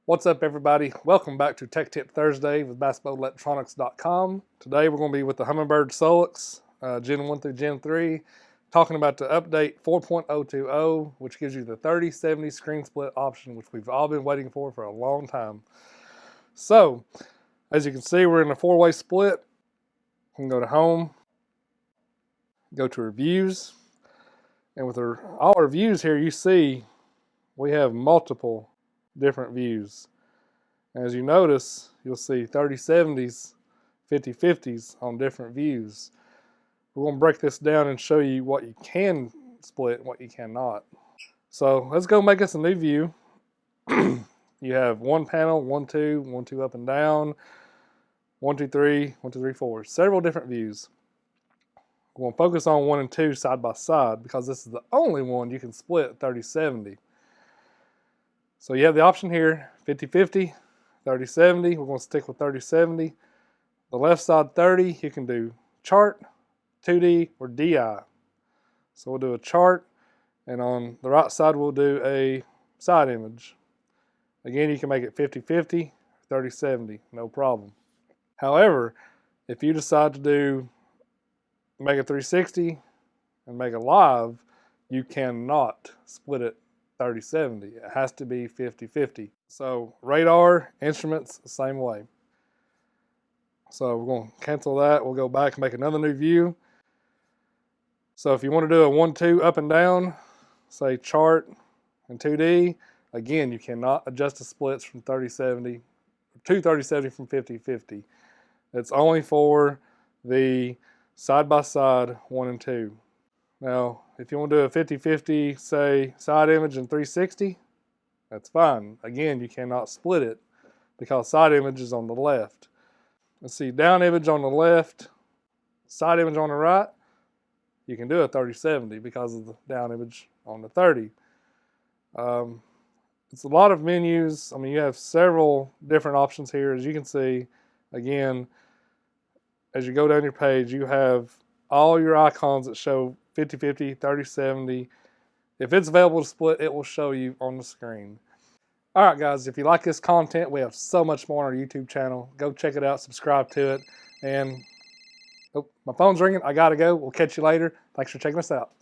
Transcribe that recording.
What's up, everybody? Welcome back to Tech Tip Thursday with basketballelectronics.com. Today we're going to be with the Humminbird Phillips Gen 1 through Gen 3, talking about the update 4.020, which gives you the 30/70 screen split option, which we've all been waiting for a long time. So, as you can see, we're in a 4-way split. We can go to Home, go to Reviews, and with all our views here, you see we have multiple different views. As you notice, you'll see 30/70s, 50/50s on different views. We're going to break this down and show you what you can split and what you cannot. So let's go make us a new view. You have one panel, 1, 2, 1, 2 up and down, 1, 2, 3, 1, 2, 3, 4. Several different views. We're going to focus on 1 and 2 side by side because this is the only one you can split 30/70. So you have the option here, 50/50, 30/70. We're going to stick with 30/70. The left side 30, you can do chart, 2D, or DI. So we'll do a chart, and on the right side we'll do a side image. Again, you can make it 50/50, 30/70, no problem. However, if you decide to make a 360 and make a live, you cannot split it 30/70. It has to be 50/50. So radar, instruments, the same way. So we're going to cancel that. We'll go back and make another new view. So if you want to do a 1, 2 up and down, say chart and 2D, again, you cannot adjust the splits from 30/70 to 30/70 from 50/50. It's only for the side-by-side 1 and 2. Now, if you want to do a 50/50, say, side image and 360, that's fine. Again, you cannot split it because side image is on the left. Let's see, down image on the left, side image on the right, you can do a 30/70 because of the down image on the 30. It's a lot of menus. I mean, you have several different options here. As you can see, again, as you go down your page, you have all your icons that show 50/50, 30/70. If it's available to split, it will show you on the screen. All right, guys, if you like this content, we have so much more on our YouTube channel. Go check it out, subscribe to it. And, oh, my phone's ringing. I got to go. We'll catch you later. Thanks for checking us out.